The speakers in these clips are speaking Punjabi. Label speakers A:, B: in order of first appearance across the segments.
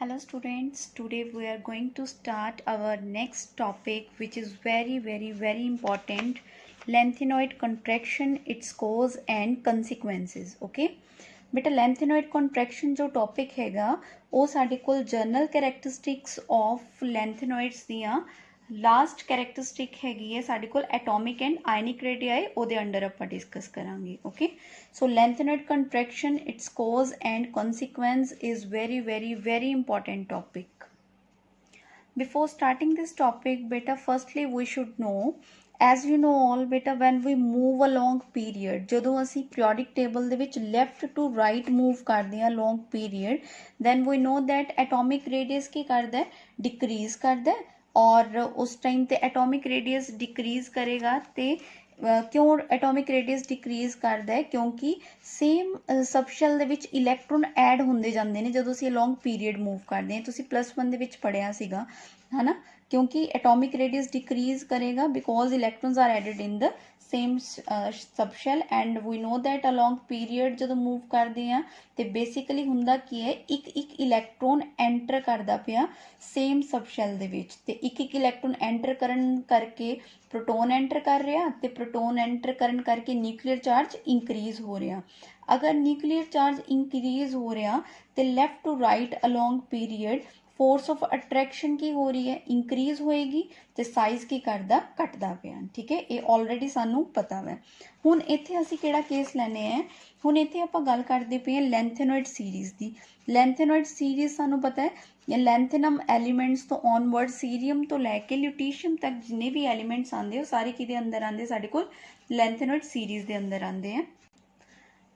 A: Hello students, today we are going to start our next topic which is very important, lengthenoid contraction, its cause and consequences. Okay बेटा lengthenoid contraction जो topic हैगा वो साडे कोल journal characteristics of lengthenoids दियां लास्ट कैरेक्टरिस्टिक हैगी है साडे कोल एटॉमिक एंड आयनिक रेडियाई ओदे अंडर ਆਪਾਂ डिस्कस करांगे. Okay so lengthenoid contraction, its cause and consequence is very important topic. Before starting this topic beta, firstly we should know, as you know all beta, when we move along period, ਜਦੋਂ ਅਸੀਂ periodic table ਦੇ ਵਿੱਚ left to right move ਕਰਦੇ ਹਾਂ long period, then we know that atomic radius ਕੀ ਕਰਦਾ ਹੈ, decrease ਕਰਦਾ है. और उस टाइम ते एटॉमिक रेडियस डिक्रीज करेगा ते क्यों एटॉमिक रेडियस डिक्रीज करता है, क्योंकि सेम सबशैल ਦੇ ਵਿੱਚ ਇਲੈਕਟ੍ਰੋਨ ਐਡ ਹੁੰਦੇ ਜਾਂਦੇ ਨੇ ਜਦੋਂ ਅਸੀਂ ਲੌਂਗ ਪੀਰੀਅਡ मूव ਕਰਦੇ ਹਾਂ. ਤੁਸੀਂ +1 ਦੇ ਵਿੱਚ ਪੜਿਆ ਸੀਗਾ है ना, क्योंकि एटॉमिक रेडियस डिक्रीज करेगा because electrons are added in the same subshell and we know that along period जो मूव करते हैं तो बेसिकली हुंदा की है एक इलैक्ट्रॉन एंटर करता पिया सेम सबशैल दे विच ते एक इलैक्ट्रॉन एंटर करन करके प्रोटोन एंटर कर रहा तो प्रोटोन एंटर करन करके न्यूक्लियर चार्ज इंक्रीज हो रहा. अगर न्यूक्लियर चार्ज इंक्रीज हो रहा तो left to right along period force of attraction की हो रही है, इंक्रीज होएगी तो साइज की करदा घटदा पिया. ठीक है, ये ऑलरेडी सानू पता है. हुण इत्थे असीं किहड़ा केस लैने हैं, हुण इत्थे आपां गल करदे पए हां लैंथेनॉइड सीरीज़ दी. लैंथेनॉइड सीरीज़ सानू पता है लैंथेनम एलीमेंट्स तो ऑनवर्ड सीरियम तो लैके ल्यूटीशियम तक जिन्ने भी एलीमेंट्स आंदे वो सारे किहदे अंदर आंदे, साडे कोल लैंथेनॉइड सीरीज़ दे अंदर आंदे हैं.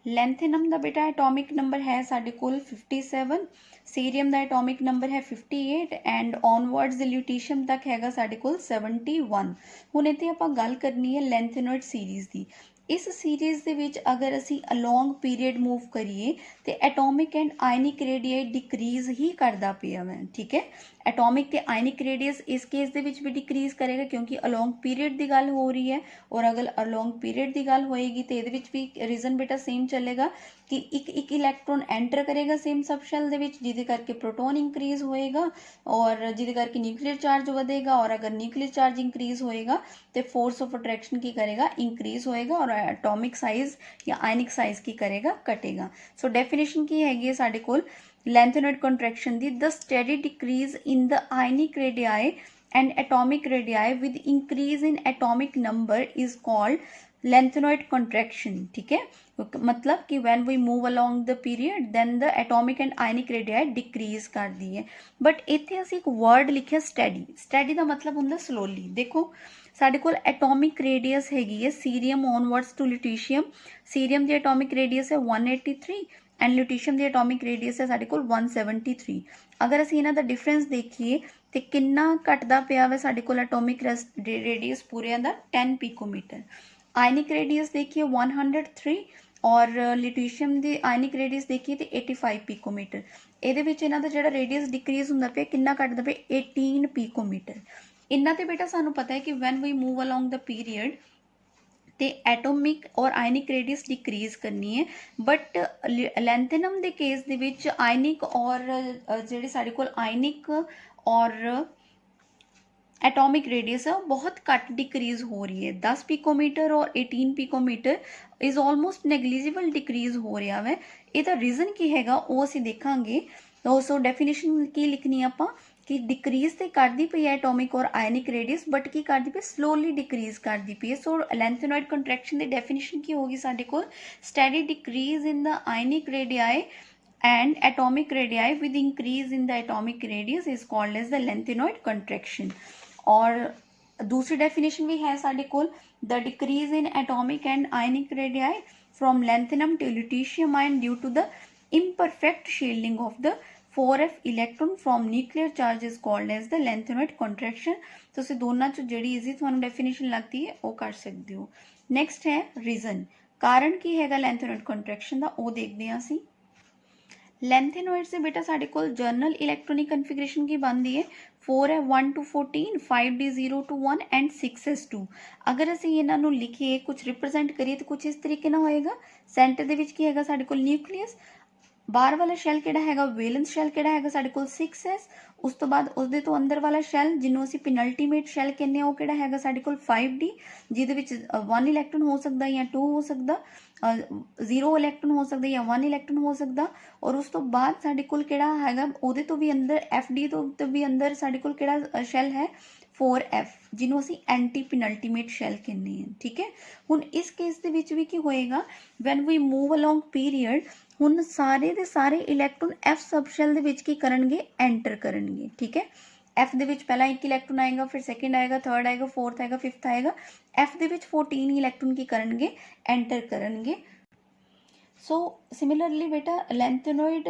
A: लैंथेनम का बेटा एटॉमिक नंबर है साडे कोल 57, सीरियम का एटॉमिक नंबर है 58 एंड ऑनवर्ड्स ल्यूटीशियम तक हैगा साडे कोल 71. हुण इत्थे आपां गल करनी है लैंथेनॉइड सीरीज़ दी. इस सीरीज़ दे विच अगर असी अलॉन्ग पीरीयड मूव करिए तो atomic and ionic radii decrease ही करता पिया है. ठीक है, एटॉमिक ते आयनिक रेडियस इस केस दे विच भी डिक्रीज करेगा क्योंकि अलॉन्ग पीरीयड की गल हो रही है, और अगर अलॉन्ग पीरीयड की गल होएगी तो ये भी रीजन बेटा सेम चलेगा कि एक इलैक्ट्रॉन एंटर करेगा सेम सबशैल दे विच जिहदे करके प्रोटोन इंक्रीज होएगा और जिहदे करके न्यूक्लियर चार्ज वधेगा, और अगर न्यूक्लियर चार्ज इंक्रीज होएगा तो फोर्स ऑफ अट्रैक्शन की करेगा, इंक्रीज होएगा, और एटॉमिक साइज या आयनिक साइज की करेगा, घटेगा. सो डेफिनेशन की हैगी है साडे कोल lengthenoid contraction the, the steady decrease in the ionic radii and atomic radii with increase in atomic number is called lengthenoid contraction. ठीक है, मतलब कि when we move along the period then the atomic and ionic radii decrease कर दी है. बट इत्थे असीं एक वर्ड लिखिया steady. steady का मतलब हुंदा slowly. देखो साडे कोल एटॉमिक रेडियस हैगी है cerium onwards to lutetium. Cerium दी एटॉमिक रेडियस है 183 एंड ल्यूटीशियम की एटॉमिक रेडियस है साडे कोल 173. अगर असीं इन्हां दा डिफरेंस देखिए तो कितना घटदा पिया है साडे कोल एटॉमिक रेडियस पूरे दा 10 पिकोमीटर. आयनिक रेडियस देखिए 103 और ल्यूटीशियम की आयनिक रेडियस देखिए तो 85 पिकोमीटर. ये इन्हां दा जिहड़ा रेडियस डिक्रीज हुंदा पिया कितना घटदा पिया 18 पिकोमीटर. इन्ना तो बेटा सानू पता है कि when we move along the period तो एटोमिक और आयनिक रेडियस डिक्रीज करनी है. बट लैंथेनम के केस दे विच आयनिक और जिहड़ी साडे कोल आयनिक और एटॉमिक रेडियस है बहुत घट डिक्रीज हो रही है. 10 पिकोमीटर और 18 पिकोमीटर इज़ ऑलमोस्ट नेगलीजिबल डिक्रीज हो रहा है. इसका रीजन की हैगा वो असीं देखांगे. तो सो डेफिनेशन की लिखनी आपां कि डिक्रीज तो करती पई है एटॉमिक और आयनिक रेडियस, बट की करती पई स्लोली डिक्रीज करती पई है. सो लैंथेनॉइड कंट्रैक्शन की डेफिनेशन की होगी साडे कोल steady decrease in the ionic radii and atomic radii with increase in the atomic radius is called as the lanthanoid contraction. और दूसरी डेफिनेशन भी है साडे कोल the decrease in atomic and ionic radii from lanthanum to lutetium ion due to the imperfect shielding of the 4f electron from nuclear charge is called as the lanthanoid contraction. तुसीं दोनों चो जिहड़ी ईजी तुहानूं डेफिनेशन लगती है वो कर सकते हो. नैक्सट है रीजन, कारण की हैगा लैंथेनॉइड कंट्रैक्शन का वो देखते हैं असीं. लैंथेनॉइड से बेटा साडे कोल जर्नल इलैक्ट्रॉनिक कन्फिगरेशन की बनती है 4 है 1 to 14, 5d 0 to 1 and 6s2. अगर असीं इन्हां नूं लिखिए कुछ रिप्रजेंट करिए तो कुछ इस तरीके ना होएगा. सेंटर दे विच की हैगा साडे कोल न्यूक्लियस, ਬਾਹਰ ਵਾਲਾ ਸ਼ੈਲ ਕਿਹੜਾ ਹੈਗਾ, ਵੈਲੈਂਸ ਸ਼ੈਲ ਕਿਹੜਾ ਹੈਗਾ ਸਾਡੇ ਕੋਲ 6s। ਉਸ ਤੋਂ ਬਾਅਦ ਉਸਦੇ ਤੋਂ ਅੰਦਰ ਵਾਲਾ ਸ਼ੈਲ ਜਿਹਨੂੰ ਅਸੀਂ ਪਿਨਲਟੀਮੇਟ ਸ਼ੈਲ ਕਹਿੰਦੇ ਆ ਉਹ ਕਿਹੜਾ ਹੈਗਾ ਸਾਡੇ ਕੋਲ 5d, ਜਿਹਦੇ ਵਿੱਚ 1 ਇਲੈਕਟ੍ਰੋਨ ਹੋ ਸਕਦਾ ਜਾਂ 2 ਹੋ ਸਕਦਾ, 0 ਇਲੈਕਟ੍ਰੋਨ ਹੋ ਸਕਦਾ ਜਾਂ 1 ਇਲੈਕਟ੍ਰੋਨ ਹੋ ਸਕਦਾ। ਔਰ ਉਸ ਤੋਂ ਬਾਅਦ ਸਾਡੇ ਕੋਲ ਕਿਹੜਾ ਹੈਗਾ ਉਹਦੇ ਤੋਂ ਵੀ ਅੰਦਰ FD ਤੋਂ ਵੀ ਅੰਦਰ ਸਾਡੇ ਕੋਲ ਕਿਹੜਾ ਸ਼ੈਲ ਹੈ 4f, ਜਿਹਨੂੰ ਅਸੀਂ ਐਂਟੀ ਪਿਨਲਟੀਮੇਟ ਸ਼ੈਲ ਕਹਿੰਦੇ ਹਾਂ। ਠੀਕ ਹੈ, ਹੁਣ ਇਸ ਕੇਸ ਦੇ ਵਿੱਚ ਵੀ ਕੀ ਹੋਏਗਾ, when we move along period, ਹੁਣ ਸਾਰੇ ਦੇ ਸਾਰੇ ਇਲੈਕਟ੍ਰੋਨ F ਸਬ ਸ਼ੈਲ ਦੇ ਵਿੱਚ ਕੀ ਕਰਨਗੇ, ਐਂਟਰ ਕਰਨਗੇ। ਠੀਕ ਹੈ, F ਦੇ ਵਿੱਚ ਪਹਿਲਾਂ 1 ਇਲੈਕਟ੍ਰੋਨ ਆਏਗਾ, ਫਿਰ ਸੈਕਿੰਡ ਆਏਗਾ, ਥਰਡ ਆਏਗਾ, ਫੋਰਥ ਆਏਗਾ, ਫਿਫਥ ਆਏਗਾ। F ਦੇ ਵਿੱਚ 14 ਇਲੈਕਟ੍ਰੋਨ ਕੀ ਕਰਨਗੇ, ਐਂਟਰ ਕਰਨਗੇ। ਸੋ ਸਿਮਿਲਰਲੀ ਬੇਟਾ ਲੈਂਥेनॉइड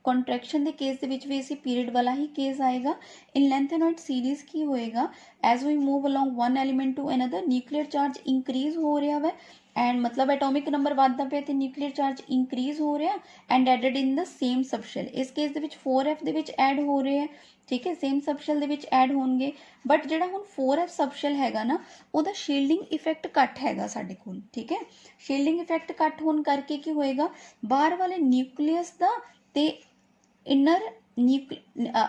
A: ਕੰਟਰੈਕਸ਼ਨ ਦੇ ਕੇਸ ਦੇ ਵਿੱਚ ਵੀ ਇਸੇ ਪੀਰੀਅਡ ਵਾਲਾ ਹੀ ਕੇਸ ਆਏਗਾ। ਇਨ ਲੈਂਥेनॉइड ਸੀਰੀਜ਼ ਕੀ ਹੋਏਗਾ, as we move along one element to another, nuclear charge increase ਹੋ ਰਿਹਾ ਵਾ ਐਂਡ ਮਤਲਬ ਐਟੋਮਿਕ ਨੰਬਰ ਵੱਧਦਾ ਪਿਆ ਤੇ ਨਿਊਕਲੀਅਰ ਚਾਰਜ ਇੰਕਰੀਜ਼ ਹੋ ਰਿਹਾ and added in the same subshell. ਇਸ ਕੇਸ ਦੇ ਵਿੱਚ 4f ਦੇ ਵਿੱਚ ਐਡ ਹੋ ਰਹੇ ਹੈ। ਠੀਕ ਹੈ, ਸੇਮ ਸਬਸ਼ੈਲ ਦੇ ਵਿੱਚ ਐਡ ਹੋਣਗੇ। ਬਟ ਜਿਹੜਾ ਹੁਣ 4f ਸਬਸ਼ੈਲ ਹੈਗਾ ਨਾ, ਉਹਦਾ ਸ਼ੀਲਡਿੰਗ ਇਫੈਕਟ ਘੱਟ ਹੈਗਾ ਸਾਡੇ ਕੋਲ। ਠੀਕ ਹੈ, ਸ਼ੀਲਡਿੰਗ ਇਫੈਕਟ ਘੱਟ ਹੋਣ ਕਰਕੇ ਕੀ ਹੋਏਗਾ, ਬਾਹਰ ਵਾਲੇ ਨਿਊਕਲੀਅਸ ਦਾ ਤੇ ਇਨਰ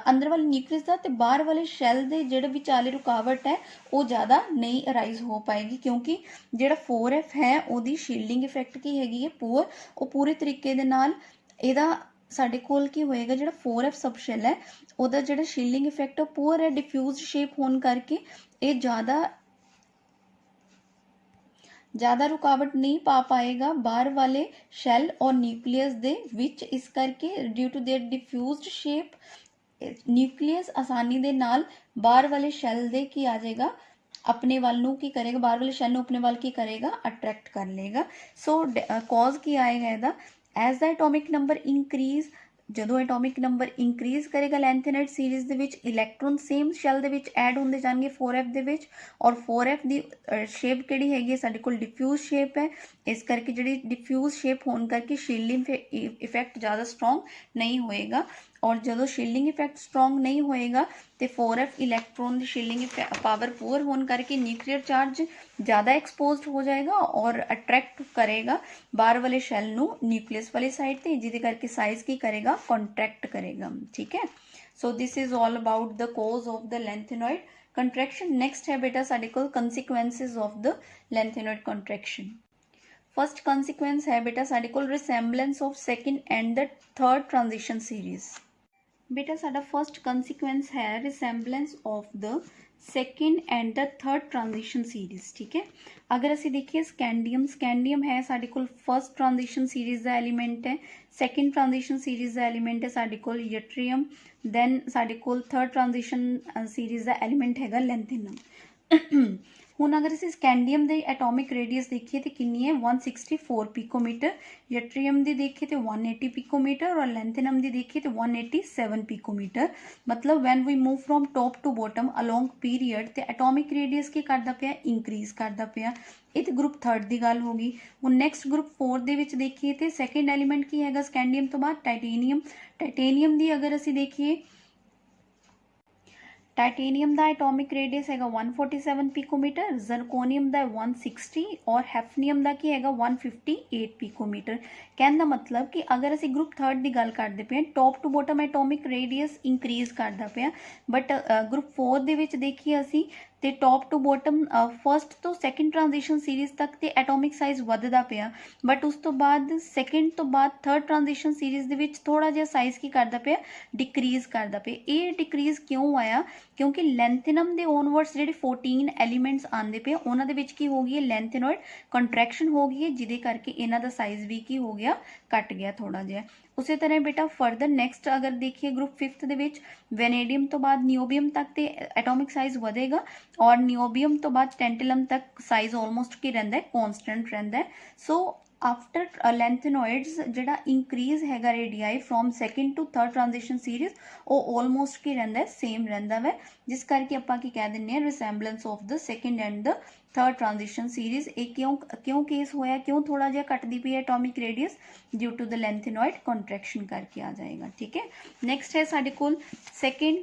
A: ਅੰਦਰ ਵਾਲੇ ਨਿਊਕਲੀਅਸ ਦਾ ਤੇ ਬਾਹਰ ਵਾਲੇ ਸ਼ੈਲ ਦੇ ਜਿਹੜੇ ਵਿਚਾਲੇ ਰੁਕਾਵਟ ਹੈ ਉਹ ਜ਼ਿਆਦਾ ਨਹੀਂ ਅਰਾਈਜ਼ ਹੋ ਪਾਏਗੀ, ਕਿਉਂਕਿ ਜਿਹੜਾ 4f ਹੈ ਉਹਦੀ ਸ਼ੀਲਡਿੰਗ ਇਫੈਕਟ ਕੀ ਹੈਗੀ ਹੈ, ਪੂਅਰ। ਉਹ ਪੂਰੇ ਤਰੀਕੇ ਦੇ ਨਾਲ ਇਹਦਾ ਸਾਡੇ ਕੋਲ ਕੀ ਹੋਏਗਾ, ਜਿਹੜਾ 4f ਸਬ ਸ਼ੈਲ ਹੈ ਉਹਦਾ ਜਿਹੜਾ ਸ਼ੀਲਡਿੰਗ ਇਫੈਕਟ ਉਹ ਪੂਅਰ ਹੈ, ਡਿਫਿਊਜ਼ ਸ਼ੇਪ ਹੋਣ ਕਰਕੇ ਇਹ ज़्यादा रुकावट नहीं पा पाएगा बाहर वाले शैल और न्यूक्लियस दे विच। इस करके due to their diffused shape nucleus आसानी दे नाल बाहर वाले शैल दे की आ जाएगा, अपने वाल नू की करेगा, बाहर वाले शैल नू अपने वाल की करेगा, अट्रैक्ट कर लेगा। सो कॉज की आएगा ਇਹਦਾ, as the atomic number increase, ਜਦੋਂ ਐਟੋਮਿਕ ਨੰਬਰ ਇੰਕਰੀਜ਼ ਕਰੇਗਾ ਲੈਂਥेनॉइड ਸੀਰੀਜ਼ ਦੇ ਵਿੱਚ, ਇਲੈਕਟ੍ਰੋਨ ਸੇਮ ਸ਼ੈਲ ਦੇ ਵਿੱਚ ਐਡ ਹੁੰਦੇ ਜਾਣਗੇ 4f ਦੇ ਵਿੱਚ। ਔਰ 4f ਦੀ ਸ਼ੇਪ ਕਿਹੜੀ ਹੈਗੀ ਸਾਡੇ ਕੋਲ, ਡਿਫਿਊਜ਼ ਸ਼ੇਪ ਹੈ। ਇਸ ਕਰਕੇ ਜਿਹੜੀ ਡਿਫਿਊਜ਼ ਸ਼ੇਪ ਹੋਣ ਕਰਕੇ ਸ਼ੀਲਡਿੰਗ ਇਫੈਕਟ ਜ਼ਿਆਦਾ ਸਟਰੋਂਗ ਨਹੀਂ ਹੋਏਗਾ। ਔਰ ਜਦੋਂ ਸ਼ੀਲਡਿੰਗ ਇਫੈਕਟ ਸਟਰੋਂਗ ਨਹੀਂ ਹੋਏਗਾ ਤੇ 4f ਇਲੈਕਟ੍ਰੋਨ ਦੀ ਸ਼ੀਲਡਿੰਗ ਪਾਵਰ ਪੂਅਰ ਹੋਣ ਕਰਕੇ ਨਿਊਕਲੀਅਰ ਚਾਰਜ ज़्यादा एक्सपोज्ड हो जाएगा और अट्रैक्ट करेगा बाहर वाले शैल नू न्यूक्लियस वाली साइड ते, जिहदे करके साइज की करेगा, कॉन्ट्रैक्ट करेगा। ठीक है, so this is all about the cause of the lanthanoid contraction. Next है बेटा साडे कोल consequences of the lanthanoid contraction. First consequence है बेटा साडे कोल resemblance of second and the third transition series. बेटा साडा फर्स्ट कंसीक्वेंस है resemblance of the second and the third transition series. ठीक है, अगर असी देखिए स्कैंडियम है साडे कोल फर्स्ट ट्रांजिशन सीरीज का एलीमेंट है, सेकेंड ट्रांजिशन सीरीज का एलीमेंट है साडे कोल यट्रियम, दैन साडे कोल थर्ड ट्रांजिशन सीरीज का एलीमेंट हैगा लैंथेनम। ਹੁਣ अगर ਅਸੀਂ ਸਕੈਂਡੀਅਮ ਦੇ ਐਟੋਮਿਕ ਰੇਡੀਅਸ ਦੇਖੀਏ ਤੇ ਕਿੰਨੀ ਹੈ 164 ਪਿਕੋਮੀਟਰ, ਯਟਰੀਅਮ ਦੀ ਦੇਖੀਏ ਤੇ 180 ਪਿਕੋਮੀਟਰ ਔਰ ਲੈਂਥेनम ਦੀ ਦੇਖੀਏ ਤੇ 187 ਪਿਕੋਮੀਟਰ। मतलब when we move from top to bottom along period ਤੇ ਐਟੋਮਿਕ ਰੇਡੀਅਸ ਕੀ ਕਰਦਾ ਪਿਆ, ਇੰਕਰੀਜ਼ ਕਰਦਾ ਪਿਆ। ਇਹ ਤੇ ਗਰੁੱਪ 3 ਦੀ ਗੱਲ ਹੋ ਗਈ। ਹੁਣ ਨੈਕਸਟ ਗਰੁੱਪ 4 ਦੇ ਵਿੱਚ ਦੇਖੀਏ ਤੇ ਸੈਕੰਡ ਐਲੀਮੈਂਟ ਕੀ ਹੈਗਾ ਸਕੈਂਡੀਅਮ ਤੋਂ ਬਾਅਦ, ਟਾਈਟੇਨੀਅਮ। ਟਾਈਟੇਨੀਅਮ ਦੀ ਅਗਰ ਅਸੀਂ ਦੇਖੀਏ, टाइटेनियम का एटॉमिक रेडियस है 147 पिकोमीटर, जरकोनियम का 160 और हैफनियम का की है 158 पिकोमीटर। कहने का मतलब कि अगर असी ग्रुप 3 की गल करते पे top to bottom atomic radius increase करता पाया, बट ग्रुप 4 ਦੇ ਵਿੱਚ देखिए असी ਤੇ टॉप टू बॉटम फर्स्ट तो सैकेंड ट्रांजिशन सीरीज तक ਤੇ एटॉमिक साइज ਵੱਧਦਾ ਪਿਆ, बट उस तो बाद सैकेंड तो बाद थर्ड ट्रांजिशन सीरीज ਦੇ ਵਿੱਚ थोड़ा ਜਿਹਾ साइज की करता ਪਿਆ, डिक्रीज करता ਪਿਆ। ਇਹ डिक्रीज क्यों आया, क्योंकि ਲੈਂਥेनम ਦੇ ओनवर्ड्स ਜਿਹੜੇ 14 एलीमेंट्स ਆਉਂਦੇ ਪਏ ਉਹਨਾਂ ਦੇ ਵਿੱਚ ਕੀ ਹੋ ਗਈ ਹੈ, ਲੈਂਥेनॉइड ਕੰਟਰੈਕਸ਼ਨ ਹੋ ਗਈ ਹੈ, ਜਿਹਦੇ ਕਰਕੇ ਇਹਨਾਂ ਦਾ ਸਾइज भी ਕੀ ਹੋ ਗਿਆ, ਘਟ ਗਿਆ ਥੋੜਾ ਜਿਹਾ। ਉਸੇ ਤਰ੍ਹਾਂ बेटा फर्दर नैक्सट अगर देखिए ग्रुप 5 ਦੇ ਵਿੱਚ ਵੈਨੇਡੀਅਮ ਤੋਂ ਬਾਅਦ ਨਿਓਬੀਅਮ ਤੱਕ ਤੇ ਐਟੋमिक साइज ਵਧੇਗਾ और नियोबियम तो बाद टेंटिलम तक साइज ऑलमोस्ट की रहिंदा है, कॉन्स्टेंट रहिंदा है। सो आफ्टर ਲੈਂਥेनॉइड्स ਜਿਹੜਾ इंक्रीज हैगा radii from second to third transition series ਉਹ ऑलमोस्ट की रहिंदा है, सेम रहिंदा है, जिस करके ਆਪਾਂ ਕੀ ਕਹਿ ਦਿੰਨੇ ਆ resemblance of the second and the third transition series. ਇਹ ਕਿਉਂ केस होया, क्यों थोड़ा ਜਿਹਾ ਘਟਦੀ ਪਈ atomic radius, due to the lanthanoid contraction करके आ जाएगा। ठीक है, नैक्सट है साडे कोल सेकेंड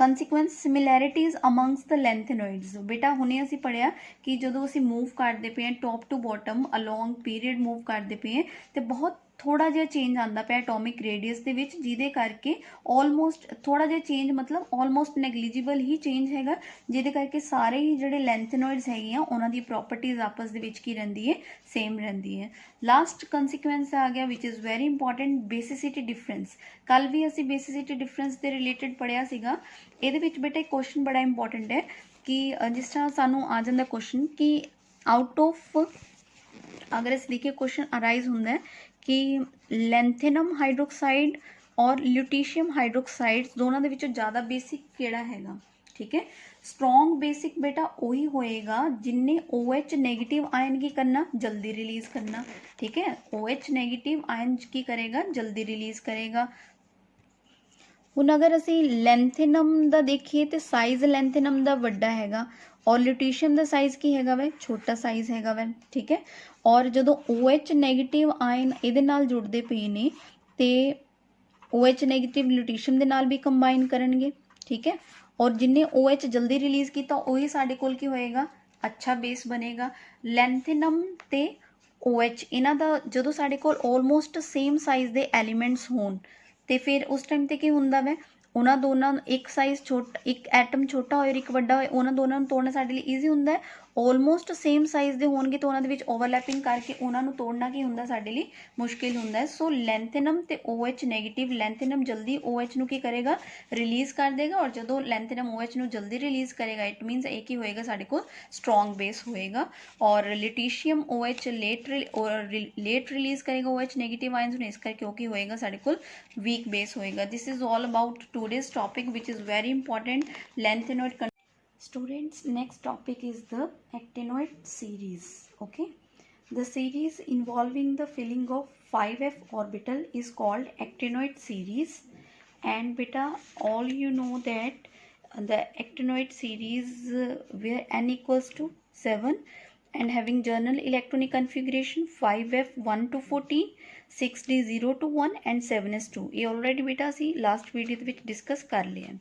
A: ਕੰਸੀਕੁਐਂਸ ਸਿਮਿਲੈਰਿਟੀਜ਼ ਅਮੰਗਸ ਦ ਲੈਂਥेनॉइड्स। ਬੇਟਾ ਹੁਣੇ ਅਸੀਂ ਪੜ੍ਹਿਆ ਕਿ ਜਦੋਂ ਅਸੀਂ ਮੂਵ ਕਰਦੇ ਪਏ ਹਾਂ top to bottom along period move ਕਰਦੇ ਪਏ ਹਾਂ ਤੇ ਬਹੁਤ ਥੋੜਾ ਜਿਹਾ ਚੇਂਜ ਆਉਂਦਾ ਪਿਆ ਐਟੋਮਿਕ ਰੇਡੀਅਸ ਦੇ ਵਿੱਚ, ਜਿਹਦੇ ਕਰਕੇ ਆਲਮੋਸਟ ਥੋੜਾ ਜਿਹਾ ਚੇਂਜ ਮਤਲਬ ਆਲਮੋਸਟ ਨੈਗਲੀਜੀਬਲ ਹੀ ਚੇਂਜ ਹੈਗਾ, ਜਿਹਦੇ ਕਰਕੇ ਸਾਰੇ ਹੀ ਜਿਹੜੇ ਲੈਂਥेनॉइड्स ਹੈਗੀਆਂ ਉਹਨਾਂ ਦੀ ਪ੍ਰੋਪਰਟੀਜ਼ ਆਪਸ ਦੇ ਵਿੱਚ ਕੀ ਰਹਿੰਦੀ ਹੈ, ਸੇਮ ਰਹਿੰਦੀ ਹੈ। ਲਾਸਟ ਕੰਸੀਕੁਐਂਸ ਆ ਗਿਆ ਵਿਚ ਇਜ਼ ਵੈਰੀ ਇੰਪੋਰਟੈਂਟ, ਬੇਸਿਸਿਟੀ ਡਿਫਰੈਂਸ। ਕੱਲ ਵੀ ਅਸੀਂ ਬੇਸਿਸਿਟੀ ਡਿਫਰੈਂਸ ਦੇ ਰਿਲੇਟਡ ਪੜ੍ਹਿਆ ਸੀਗਾ। ਇਹਦੇ ਵਿੱਚ ਬੇਟਾ ਇੱਕ ਕੁਐਸਚਨ ਬੜਾ ਇੰਪੋਰਟੈਂਟ ਹੈ ਕਿ ਜਿਸ ਤਰ੍ਹਾਂ ਸਾਨੂੰ ਆ ਜਾਂਦਾ ਕੁਐਸਚਨ ਕਿ ਆਊਟ ਆਫ, ਅਗਰ ਅਸੀਂ ਦੇਖੀਏ ਕੁਐਸਚਨ ਅਰਾਈਜ਼ ਹੁੰਦਾ ਹੈ ਕਿ ਲੈਂਥेनम ਹਾਈਡਰੋਕਸਾਈਡ ਔਰ ਲਿਊਟੀਸ਼ੀਅਮ ਹਾਈਡਰੋਕਸਾਈਡ ਦੋਨਾਂ ਦੇ ਵਿੱਚੋਂ ਜ਼ਿਆਦਾ ਬੇਸਿਕ ਕਿਹੜਾ ਹੈਗਾ। ਠੀਕ ਹੈ, ਸਟਰੋਂਗ ਬੇਸਿਕ ਬੇਟਾ ਉਹੀ ਹੋਏਗਾ ਜਿੰਨੇ OH ਨੈਗੇਟਿਵ ਆयन ਕੀ ਕਰਨਾ, ਜਲਦੀ ਰਿਲੀਜ਼ ਕਰਨਾ। ਠੀਕ ਹੈ, OH ਨੈਗੇਟਿਵ ਆयन ਕੀ ਕਰੇਗਾ, ਜਲਦੀ ਰਿਲੀਜ਼ ਕਰੇਗਾ। ਹੁਣ ਅਗਰ ਅਸੀਂ ਲੈਂਥेनम ਦਾ ਦੇਖੀਏ ਤੇ ਸਾਈਜ਼ ਲੈਂਥेनम ਦਾ ਵੱਡਾ ਹੈਗਾ ਔਰ ਲਿਊਟੀਸ਼ੀਅਮ ਦਾ ਸਾਈਜ਼ ਕੀ ਹੈਗਾ ਵੈ, ਛੋਟਾ ਸਾਈਜ਼ ਹੈਗਾ ਵੈ। ਠੀਕ ਹੈ, ਔਰ ਜਦੋਂ OH ਨੈਗੇਟਿਵ ਆयन ਇਹਦੇ ਨਾਲ ਜੁੜਦੇ ਪਏ ਨੇ ਤੇ OH ਨੈਗੇਟਿਵ ਲਿਊਟੀਸ਼ੀਅਮ ਦੇ ਨਾਲ ਵੀ ਕੰਬਾਈਨ ਕਰਨਗੇ। ਠੀਕ ਹੈ, ਔਰ ਜਿੰਨੇ OH ਜਲਦੀ ਰਿਲੀਜ਼ ਕੀਤਾ ਉਹੀ ਸਾਡੇ ਕੋਲ ਕੀ ਹੋਏਗਾ, ਅੱਛਾ ਬੇਸ ਬਣੇਗਾ। ਲੈਂਥेनम ਤੇ OH ਇਹਨਾਂ ਦਾ ਜਦੋਂ ਸਾਡੇ ਕੋਲ ਆਲਮੋਸਟ ਸੇਮ ਸਾਈਜ਼ ਦੇ ਐਲੀਮੈਂਟਸ ਹੋਣ ਤੇ ਫਿਰ ਉਸ ਟਾਈਮ ਤੇ ਕੀ ਹੁੰਦਾ ਵੈ, ਉਹਨਾਂ ਦੋਨਾਂ ਇੱਕ ਸਾਈਜ਼ ਛੋਟਾ, ਇੱਕ ਐਟਮ ਛੋਟਾ ਹੋਏ ਇੱਕ ਵੱਡਾ ਹੋਏ, ਉਹਨਾਂ ਦੋਨਾਂ ਨੂੰ ਤੋੜਨਾ ਸਾਡੇ ਲਈ ਈਜ਼ੀ ਹੁੰਦਾ ਹੈ। ਆਲਮੋਸਟ ਸੇਮ ਸਾਈਜ਼ ਦੇ ਹੋਣਗੇ ਤਾਂ ਉਹਨਾਂ ਦੇ ਵਿੱਚ ਓਵਰਲੈਪਿੰਗ ਕਰਕੇ ਉਹਨਾਂ ਨੂੰ ਤੋੜਨਾ ਕੀ ਹੁੰਦਾ, ਸਾਡੇ ਲਈ ਮੁਸ਼ਕਿਲ ਹੁੰਦਾ ਹੈ। ਸੋ ਲੈਂਥेनम ਤੇ OH ਨੈਗੇਟਿਵ, ਲੈਂਥेनम ਜਲਦੀ OH ਨੂੰ ਕੀ ਕਰੇਗਾ, ਰਿਲੀਜ਼ ਕਰ ਦੇਗਾ, ਔਰ ਜਦੋਂ ਲੈਂਥेनम OH ਨੂੰ ਜਲਦੀ ਰਿਲੀਜ਼ ਕਰੇਗਾ ਇਟ ਮੀਨਸ ਇਹ ਕੀ ਹੋਏਗਾ, ਸਾਡੇ ਕੋਲ ਸਟਰੋਂਗ ਬੇਸ ਹੋਏਗਾ। ਔਰ ਲਿਊਟੀਸ਼ੀਅਮ OH ਲੇਟ ਰਿਲੀਜ਼ ਕਰੇਗਾ OH ਨੈਗੇਟਿਵ ਆਇਨਸ ਨੂੰ, ਇਸ ਕਰਕੇ ਉਹ ਕੀ ਹੋਏਗਾ, ਸਾਡੇ ਕੋਲ ਵੀਕ ਬੇਸ ਹੋਏਗਾ। ਦਿਸ is all about today's topic which is very important, lanthanoid. Students, next topic is the actinoid series. Okay, the series involving the filling of 5f orbital is called actinoid series. And beta, all you know that the actinoid series where n equals to 7 and having journal electronic configuration 5f 1 to 14, 6d 0 to 1 and 7s2। ये ऑलरेडी बेटा ਅਸੀਂ ਲਾਸਟ ਵੀਡੀਓ ਦੇ ਵਿੱਚ ਡਿਸਕਸ ਕਰ ਲਿਆ।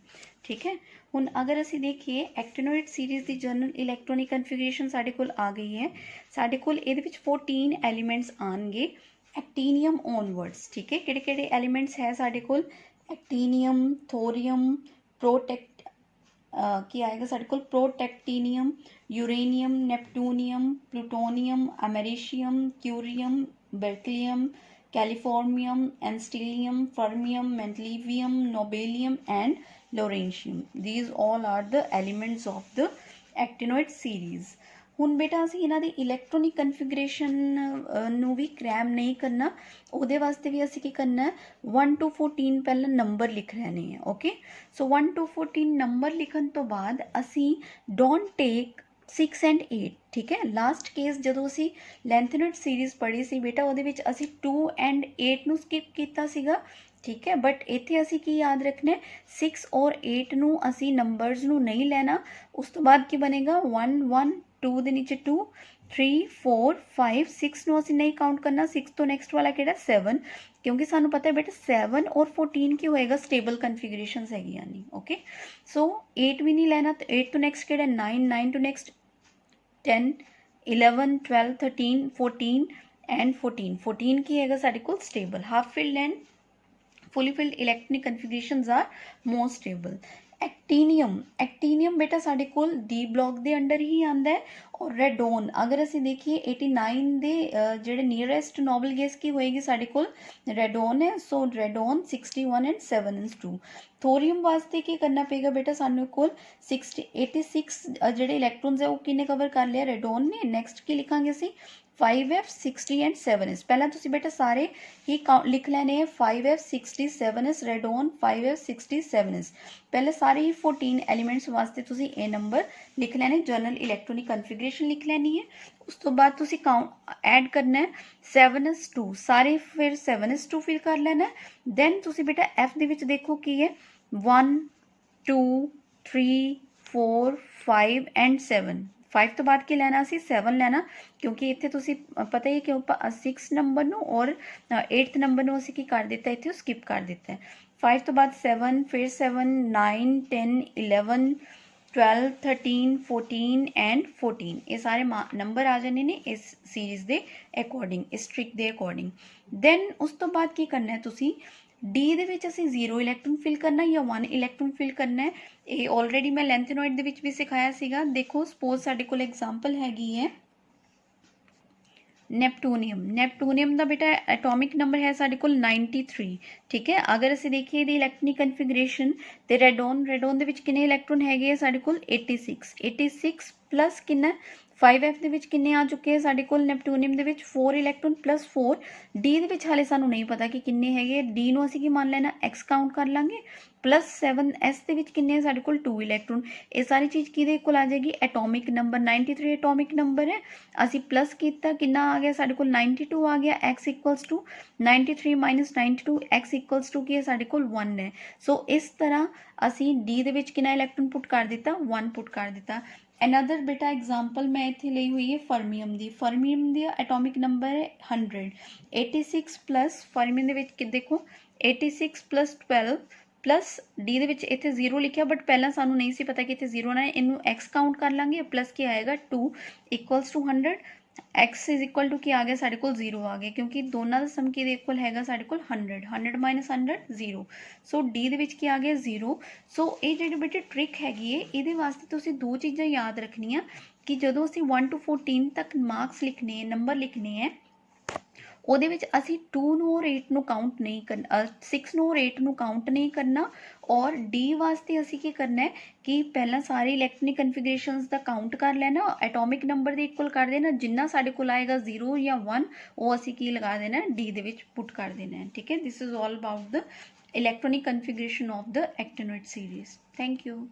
A: ਠੀਕ ਹੈ, ਹੁਣ ਅਗਰ ਅਸੀਂ ਦੇਖੀਏ ਐਕਟੀਨੋਇਡ ਸੀਰੀਜ਼ ਦੀ ਜਨਰਲ ਇਲੈਕਟ੍ਰੋਨਿਕ ਕਨਫੀਗਰੇਸ਼ਨ ਸਾਡੇ ਕੋਲ ਆ ਗਈ ਹੈ। ਸਾਡੇ ਕੋਲ ਇਹਦੇ ਵਿੱਚ 14 ਐਲੀਮੈਂਟਸ ਆਣਗੇ ਐਕਟੀਨੀਅਮ ਔਨਵਰਡਸ। ਠੀਕ ਹੈ, ਕਿਹੜੇ ਕਿਹੜੇ ਐਲੀਮੈਂਟਸ ਹੈ ਸਾਡੇ ਕੋਲ, ਐਕਟੀਨੀਅਮ, ਥੋਰੀਅਮ, ਕੀ ਆਏਗਾ ਸਾਡੇ ਕੋਲ, protactinium, uranium, neptunium, plutonium, americium, curium, beryllium, californium, einsteinium, fermium, mendelevium, nobelium and lawrencium. These all are the elements of the actinoid series. ਹੁਣ ਬੇਟਾ ਅਸੀਂ ਇਹਨਾਂ ਦੀ ਇਲੈਕਟ੍ਰੋਨਿਕ ਕਨਫੀਗਰੇਸ਼ਨ ਨੂੰ ਵੀ ਕ੍ਰੈਮ ਨਹੀਂ ਕਰਨਾ, ਉਹਦੇ ਵਾਸਤੇ ਵੀ ਅਸੀਂ ਕੀ ਕਰਨਾ ਹੈ, 1 to 14 ਪਹਿਲਾਂ ਨੰਬਰ ਲਿਖ ਲੈਣੇ ਹੈ। ਓਕੇ, ਸੋ 1 to 14 ਨੰਬਰ ਲਿਖਣ ਤੋਂ ਬਾਅਦ ਅਸੀਂ ਡੋਂਟ ਟੇਕ 6 and 8। ਠੀਕ ਹੈ, ਲਾਸਟ ਕੇਸ ਜਦੋਂ ਅਸੀਂ ਲੈਂਥेनॉइड ਸੀਰੀਜ਼ ਪੜ੍ਹੀ ਸੀ ਬੇਟਾ ਉਹਦੇ ਵਿੱਚ ਅਸੀਂ 2 and 8 ਨੂੰ ਸਕਿਪ ਕੀਤਾ ਸੀਗਾ। ਠੀਕ ਹੈ, ਬਟ ਇੱਥੇ ਅਸੀਂ ਕੀ ਯਾਦ ਰੱਖਣਾ, 6 ਔਰ 8 ਨੂੰ ਅਸੀਂ ਨੰਬਰਸ ਨੂੰ ਨਹੀਂ ਲੈਣਾ। ਉਸ ਤੋਂ ਬਾਅਦ ਕੀ ਬਣੇਗਾ, 1 1 2 ਦੇ ਨੀਚੇ 2 3 4 5 6 ਨੂੰ ਅਸੀਂ ਨਹੀਂ ਕਾਊਂਟ ਕਰਨਾ। 6 ਤੋਂ ਨੈਕਸਟ ਵਾਲਾ ਕਿਹੜਾ 7, ਕਿਉਂਕਿ ਸਾਨੂੰ ਪਤਾ ਹੈ ਬੇਟਾ 7 ਔਰ 14 ਕੀ ਹੋਏਗਾ, ਸਟੇਬਲ ਕਨਫੀਗਰੇਸ਼ਨਸ ਹੈਗੀਆਂ ਨਹੀਂ। ਓਕੇ, ਸੋ 8 ਵੀ ਨਹੀਂ ਲੈਣਾ, 8 ਤੋਂ ਨੈਕਸਟ ਕਿਹੜਾ 9 9 ਤੋਂ ਨੈਕਸਟ 10 11 12 13 14 ਐਂਡ 14 14 ਕੀ ਹੈਗਾ ਸਾਡੇ ਕੋਲ, stable. Half filled and fully filled electronic configurations are more stable. Actinium बेटा साढ़े कोल डी ब्लॉक ਦੇ ਅੰਡਰ ਹੀ ਆਂਦਾ ਹੈ। ਔਰ ਰੈਡੋਨ ਅਗਰ ਅਸੀਂ ਦੇਖੀਏ 89 ਦੇ ਜਿਹੜੇ ਨੀਅਰੈਸਟ ਨੋਬਲ ਗੈਸ ਕੀ ਹੋਏਗੀ ਸਾਡੇ ਕੋਲ, ਰੈਡੋਨ ਹੈ। ਸੋ ਰੈਡੋਨ 61 ਐਂਡ 7s2। ਥੋਰੀਅਮ ਵਾਸਤੇ ਕੀ ਕਰਨਾ ਪਏਗਾ ਬੇਟਾ, ਸਾਨੂੰ ਕੋਲ 86 ਜਿਹੜੇ ਇਲੈਕਟ੍ਰੋਨਸ ਹੈ ਉਹ ਕਿਨੇ ਕਵਰ ਕਰ ਲਿਆ, ਰੈਡੋਨ ਨੇ। ਨੈਕਸਟ ਕੀ ਲਿਖਾਂਗੇ ਅਸੀਂ, 5f 60 and 7s। ਪਹਿਲਾਂ ਤੁਸੀਂ ਬੇਟਾ ਸਾਰੇ ਹੀ ਲਿਖ ਲੈਣੇ ਹੈ, 5f 60 7s, ਰੈਡੋਨ 5f 60 7s। ਪਹਿਲੇ ਸਾਰੇ ਹੀ 14 ਐਲੀਮੈਂਟਸ ਵਾਸਤੇ ਤੁਸੀਂ ਇਹ ਨੰਬਰ ਲਿਖ ਲੈਣੇ, ਜਨਰਲ ਇਲੈਕਟ੍ਰੋਨਿਕ ਕਨਫੀਗਰੇਸ਼ਨ ਲਿਖ ਲੈਣੀ ਹੈ। ਉਸ ਤੋਂ ਬਾਅਦ ਤੁਸੀਂ ਐਡ ਕਰਨਾ ਹੈ 7s2, ਸਾਰੇ ਫਿਰ 7s2 ਫਿਲ ਕਰ ਲੈਣਾ। ਦੈਨ ਤੁਸੀਂ ਬੇਟਾ f ਦੇ ਵਿੱਚ ਦੇਖੋ ਕੀ ਹੈ, 1 2 3 4 5 and 7 5 ਤੋਂ ਬਾਅਦ ਕੀ ਲੈਣਾ ਸੀ 7 ਲੈਣਾ, ਕਿਉਂਕਿ ਇੱਥੇ ਤੁਸੀਂ ਪਤਾ ਹੀ ਕਿ 6 ਨੰਬਰ ਨੂੰ ਔਰ 8th ਨੰਬਰ ਨੂੰ ਅਸੀਂ ਕੀ ਕਰ ਦਿੱਤਾ, ਇੱਥੇ ਸਕਿਪ ਕਰ ਦਿੱਤਾ। 5 ਤੋਂ ਬਾਅਦ 7, ਫਿਰ 7, 9, 10, 11, 12, 13, 14 ਐਂਡ 14 ਇਹ ਸਾਰੇ ਨੰਬਰ ਆ ਜਾਣੇ ਨੇ ਇਸ ਸੀਰੀਜ਼ ਦੇ ਅਕੋਰਡਿੰਗ, ਇਸ ਟ੍ਰਿਕ ਦੇ ਅਕੋਰਡਿੰਗ। ਦੈਨ ਉਸ ਤੋਂ ਬਾਅਦ ਕੀ ਕਰਨਾ ਹੈ ਤੁਸੀਂ, ਡੀ ਦੇ ਵਿੱਚ ਅਸੀਂ 0 ਇਲੈਕਟ੍ਰੋਨ ਫਿਲ ਕਰਨਾ ਜਾਂ 1 ਇਲੈਕਟ੍ਰੋਨ ਫਿਲ ਕਰਨਾ ਹੈ। ਇਹ ਆਲਰੇਡੀ ਮੈਂ ਲੈਂਥेनॉइड ਦੇ ਵਿੱਚ ਵੀ ਸਿਖਾਇਆ ਸੀਗਾ। ਦੇਖੋ ਸਪੋਜ਼ ਸਾਡੇ ਕੋਲ ਐਗਜ਼ਾਮਪਲ ਹੈਗੀ ਹੈ ਨੈਪਟੂਨੀਅਮ ਦਾ ਬੇਟਾ ਐਟੋਮਿਕ ਨੰਬਰ ਹੈ ਸਾਡੇ ਕੋਲ 93, ਠੀਕ ਹੈ। ਅਗਰ ਅਸੀਂ ਦੇਖੀਏ ਇਹਦੀ ਇਲੈਕਟ੍ਰੋਨਿਕ ਕਨਫੀਗਰੇਸ਼ਨ ਤੇ ਰੈਡੋਨ ਦੇ ਵਿੱਚ ਕਿੰਨੇ ਇਲੈਕਟ੍ਰੋਨ ਹੈਗੇ ਆ ਸਾਡੇ ਕੋਲ 86 ਪਲੱਸ ਕਿੰਨਾ 5f ਦੇ ਵਿੱਚ ਕਿੰਨੇ ਆ ਚੁੱਕੇ ਆ ਸਾਡੇ ਕੋਲ ਨੈਪਟੂਨੀਅਮ ਦੇ ਵਿੱਚ 4 ਇਲੈਕਟ੍ਰੋਨ ਪਲੱਸ 4। ਡੀ ਦੇ ਵਿੱਚ ਹਾਲੇ ਸਾਨੂੰ ਨਹੀਂ ਪਤਾ ਕਿ ਕਿੰਨੇ ਹੈਗੇ, ਡੀ ਨੂੰ ਅਸੀਂ ਕੀ ਮੰਨ ਲੈਣਾ x ਕਾਊਂਟ ਕਰ ਲਾਂਗੇ, ਪਲੱਸ 7s ਦੇ ਵਿੱਚ ਕਿੰਨੇ ਸਾਡੇ ਕੋਲ 2 ਇਲੈਕਟ੍ਰੋਨ। ਇਹ ਸਾਰੀ ਚੀਜ਼ ਕਿਹਦੇ ਕੋਲ ਆ ਜਾਏਗੀ, ਐਟੋਮਿਕ ਨੰਬਰ 93 ਐਟੋਮਿਕ ਨੰਬਰ ਹੈ। ਅਸੀਂ ਪਲੱਸ ਕੀਤਾ ਕਿੰਨਾ ਆ ਗਿਆ ਸਾਡੇ ਕੋਲ 92 ਆ ਗਿਆ, x equals to 93 minus 92 x equals to ਕੀ ਹੈ ਸਾਡੇ ਕੋਲ 1 ਹੈ। ਸੋ ਇਸ ਤਰ੍ਹਾਂ ਅਸੀਂ ਡੀ ਦੇ ਵਿੱਚ ਕਿੰਨਾ ਇਲੈਕਟ੍ਰੋਨ ਪੁੱਟ ਕਰ ਦਿੱਤਾ, 1 ਪੁੱਟ ਕਰ ਦਿੱਤਾ। ਅਨਦਰ ਬੇਟਾ ਐਗਜ਼ਾਮਪਲ ਮੈਂ ਇੱਥੇ ਲਈ ਹੋਈ ਹੈ ਫਰਮੀਅਮ ਦੀ ਐਟੋਮਿਕ ਨੰਬਰ ਹੈ 100। 86 ਪਲੱਸ ਫਰਮੀਅਮ ਦੇ ਵਿੱਚ ਦੇਖੋ 86 ਪਲੱਸ 12 ਪਲੱਸ ਡੀ ਦੇ ਵਿੱਚ ਇੱਥੇ 0 ਲਿਖਿਆ, ਬਟ ਪਹਿਲਾਂ ਸਾਨੂੰ ਨਹੀਂ ਸੀ ਪਤਾ ਕਿ ਇੱਥੇ 0 ਨਾ ਹੈ, ਇਹਨੂੰ x ਕਾਊਂਟ ਕਰ ਲਾਂਗੇ, ਪਲੱਸ ਕੀ ਆਏਗਾ 2 equals to 100। x is equal to ਕੀ ਆ ਗਿਆ ਸਾਡੇ ਕੋਲ 0 ਆ ਗਿਆ, ਕਿਉਂਕਿ ਦੋਨਾਂ ਦਾ ਸਮ ਕਿਹਦੇ ਇਕੁਅਲ ਹੈਗਾ ਸਾਡੇ ਕੋਲ 100 ਮਾਈਨਸ 100 0। ਸੋ ਡੀ ਦੇ ਵਿੱਚ ਕੀ ਆ ਗਿਆ 0। ਸੋ ਇਹ ਜਿਹੜੀ ਬੇਟੇ ਟ੍ਰਿਕ ਹੈਗੀ ਹੈ, ਇਹਦੇ ਵਾਸਤੇ ਤੁਸੀਂ ਦੋ ਚੀਜ਼ਾਂ ਯਾਦ ਰੱਖਣੀਆਂ ਕਿ ਜਦੋਂ ਅਸੀਂ 1 to 14 ਤੱਕ ਮਾਰਕਸ ਲਿਖਣੇ ਹੈ, ਨੰਬਰ ਲਿਖਣੇ ਹੈ, ਉਹਦੇ ਵਿੱਚ ਅਸੀਂ 2 ਨੂੰ ਔਰ 8 ਨੂੰ ਕਾਊਂਟ ਨਹੀਂ ਕਰਨਾ, 6 ਨੂੰ ਔਰ 8 ਨੂੰ ਕਾਊਂਟ ਨਹੀਂ ਕਰਨਾ। ਔਰ ਡੀ ਵਾਸਤੇ ਅਸੀਂ ਕੀ ਕਰਨਾ ਹੈ ਕਿ ਪਹਿਲਾਂ ਸਾਰੇ ਇਲੈਕਟ੍ਰੋਨਿਕ ਕਨਫੀਗਰੇਸ਼ਨਸ ਦਾ ਕਾਊਂਟ ਕਰ ਲੈਣਾ, ਐਟੋਮਿਕ ਨੰਬਰ ਦੇ ਇਕੁਅਲ ਕਰ ਦੇਣਾ, ਜਿੰਨਾ ਸਾਡੇ ਕੋਲ ਆਏਗਾ 0 ਜਾਂ 1 ਉਹ ਅਸੀਂ ਕੀ ਲਗਾ ਦੇਣਾ ਡੀ ਦੇ ਵਿੱਚ ਪੁੱਟ ਕਰ ਦੇਣਾ ਹੈ, ਠੀਕ ਹੈ। This is all about the electronic configuration of the actinoid series. Thank you.